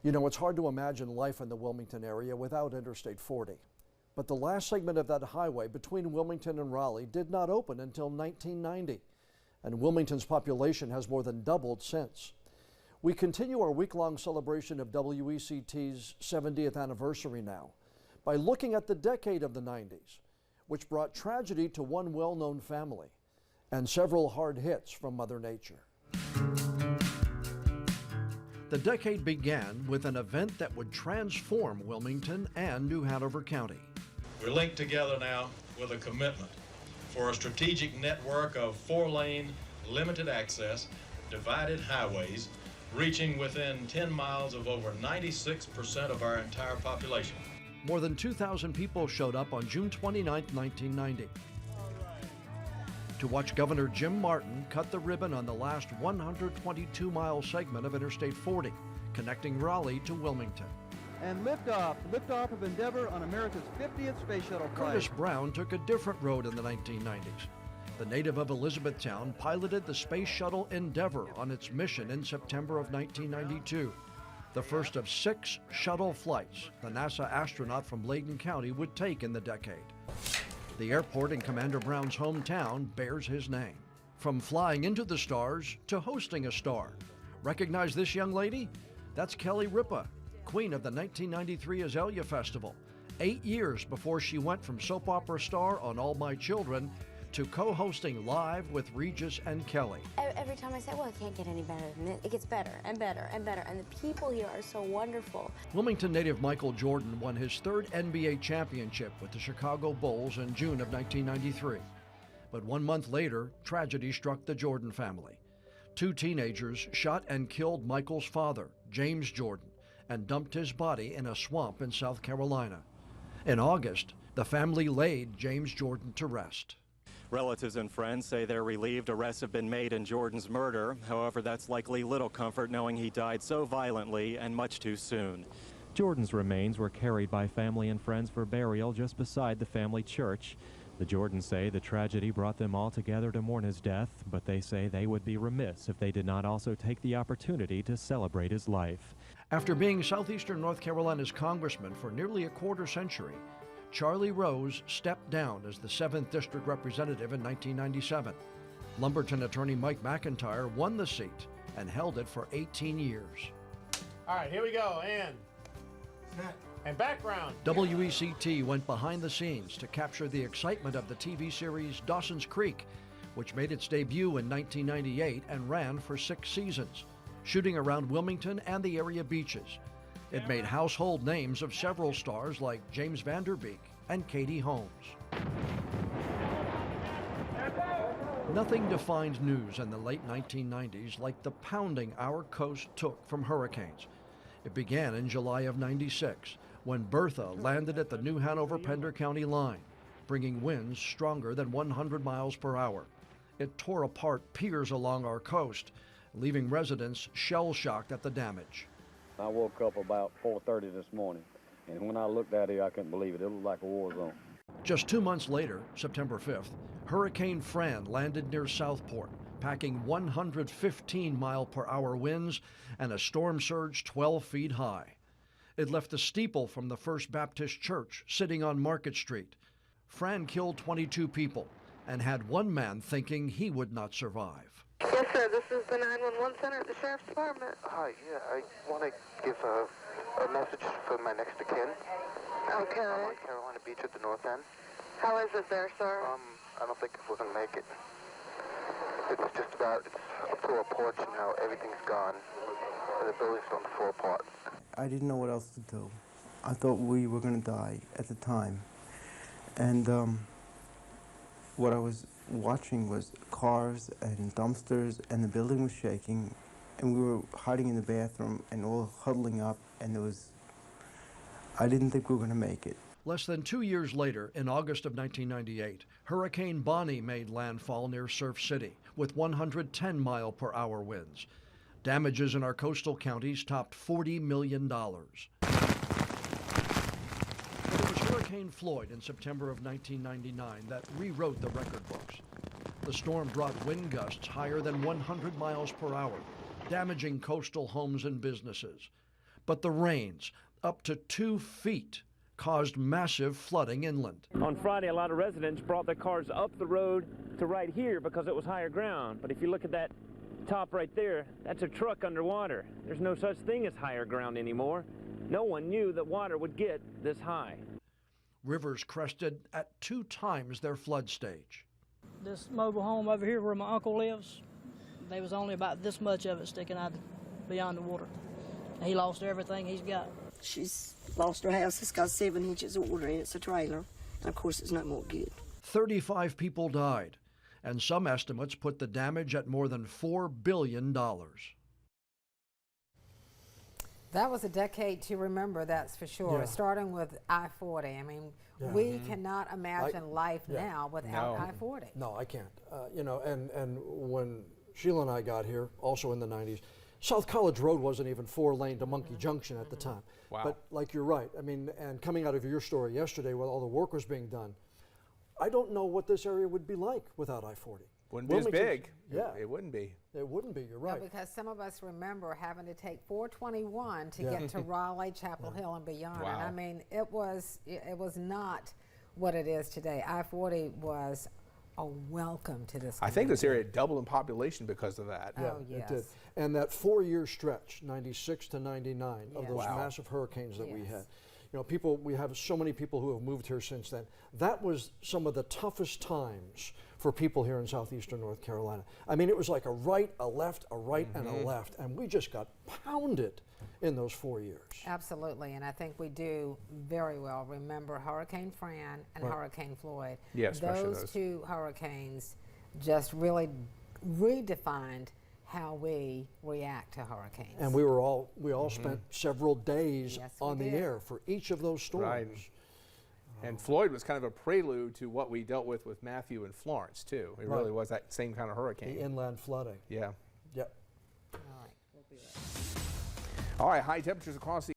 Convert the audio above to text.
You know, it's hard to imagine life in the Wilmington area without Interstate 40. But the last segment of that highway between Wilmington and Raleigh did not open until 1990. And Wilmington's population has more than doubled since. We continue our week-long celebration of WECT's 70th anniversary now by looking at the decade of the 90s, which brought tragedy to one well-known family and several hard hits from Mother Nature. The decade began with an event that would transform Wilmington and New Hanover County. We're linked together now with a commitment for a strategic network of 4-lane, limited access, divided highways, reaching within 10 miles of over 96% of our entire population. More than 2,000 people showed up on June 29, 1990. To watch Governor Jim Martin cut the ribbon on the last 122-mile segment of Interstate 40, connecting Raleigh to Wilmington. And liftoff of Endeavour on America's 50th space shuttle flight. Curtis Brown took a different road in the 1990s. The native of Elizabethtown piloted the space shuttle Endeavour on its mission in September of 1992. The first of 6 shuttle flights the NASA astronaut from Layton County would take in the decade. The airport in Commander Brown's hometown bears his name. From flying into the stars to hosting a star. Recognize this young lady? That's Kelly Ripa, queen of the 1993 Azalea Festival, 8 years before she went from soap opera star on All My Children to co-hosting Live with Regis and Kelly. Every time I say, well, it can't get any better than this, it gets better and better and better, and the people here are so wonderful. Wilmington native Michael Jordan won his 3rd NBA championship with the Chicago Bulls in June of 1993. But 1 month later, tragedy struck the Jordan family. 2 teenagers shot and killed Michael's father, James Jordan, and dumped his body in a swamp in South Carolina. In August, the family laid James Jordan to rest. Relatives and friends say they're relieved arrests have been made in Jordan's murder. However, that's likely little comfort knowing he died so violently and much too soon. Jordan's remains were carried by family and friends for burial just beside the family church. The Jordans say the tragedy brought them all together to mourn his death, but they say they would be remiss if they did not also take the opportunity to celebrate his life. After being southeastern North Carolina's congressman for nearly a quarter century, Charlie Rose stepped down as the 7th District Representative in 1997. Lumberton attorney Mike McIntyre won the seat and held it for 18 years. All right, here we go, and background. WECT went behind the scenes to capture the excitement of the TV series Dawson's Creek, which made its debut in 1998 and ran for 6 seasons, shooting around Wilmington and the area beaches. It made household names of several stars like James Van Der Beek and Katie Holmes. Nothing defined news in the late 1990s like the pounding our coast took from hurricanes. It began in July of '96 when Bertha landed at the New Hanover-Pender County line, bringing winds stronger than 100 miles per hour. It tore apart piers along our coast, leaving residents shell-shocked at the damage. I woke up about 4:30 this morning, and when I looked at it, I couldn't believe it. It looked like a war zone. Just 2 months later, September 5th, Hurricane Fran landed near Southport, packing 115-mile-per-hour winds and a storm surge 12 feet high. It left the steeple from the First Baptist Church sitting on Market Street. Fran killed 22 people and had one man thinking he would not survive. Yes, sir. This is the 911 center at the Sheriff's Department. Hi, yeah, I want to give a message for my next of kin. Okay. I'm on Carolina Beach at the north end. How is it there, sir? I don't think we're going to make it. It's just about, it's up to our porch and how everything's gone. The building's starting to fall apart. I didn't know what else to do. I thought we were going to die at the time. And what I was watching was cars and dumpsters, and the building was shaking, and we were hiding in the bathroom and all huddling up, and I didn't think we were going to make it. Less than 2 years later, in August of 1998, Hurricane Bonnie made landfall near Surf City with 110-mile-per-hour winds. Damages in our coastal counties topped $40 million. But it was Hurricane Floyd in September of 1999 that rewrote the record books. The storm brought wind gusts higher than 100 miles per hour, damaging coastal homes and businesses. But the rains, up to 2 feet, caused massive flooding inland. On Friday, a lot of residents brought their cars up the road to right here because it was higher ground. But if you look at that top right there, that's a truck underwater. There's no such thing as higher ground anymore. No one knew that water would get this high. Rivers crested at 2 times their flood stage. This mobile home over here where my uncle lives, there was only about this much of it sticking out beyond the water. He lost everything he's got. She's lost her house. It's got 7 inches of water in it. It's a trailer. And of course, it's no more good. 35 people died, and some estimates put the damage at more than $4 billion. That was a decade to remember, that's for sure. Yeah. Starting with I-40. I mean, Yeah. we cannot imagine life now without I-40. No, I can't. You know, and when Sheila and I got here, also in the 90s, South College Road wasn't even 4-lane to Monkey Junction at the time. Wow. But like you're right, I mean, and coming out of your story yesterday where all the work was being done, I don't know what this area would be like without I-40. Wouldn't be as big. Yeah. It wouldn't be. It wouldn't be, you're right. No, because some of us remember having to take 421 to get to Raleigh, Chapel Hill, and beyond. Wow. And I mean, it was not what it is today. I-40 was a welcome to this community. I think this area doubled in population because of that. Yeah, it did. And that 4-year stretch, 96 to 99, of those Wow. massive hurricanes that we had. You know, we have so many people who have moved here since then. That was some of the toughest times for people here in southeastern North Carolina. I mean, it was like a right, a left, a right, and a left, and we just got pounded in those 4 years. Absolutely, and I think we do very well remember Hurricane Fran and Hurricane Floyd. Yes, those 2 hurricanes just really redefined how we react to hurricanes. And we all spent several days on the did. air for each of those storms. Right. And Floyd was kind of a prelude to what we dealt with Matthew and Florence, too. It really was that same kind of hurricane. The inland flooding. Yeah. Yep. All right, we'll be right back. All right, high temperatures across the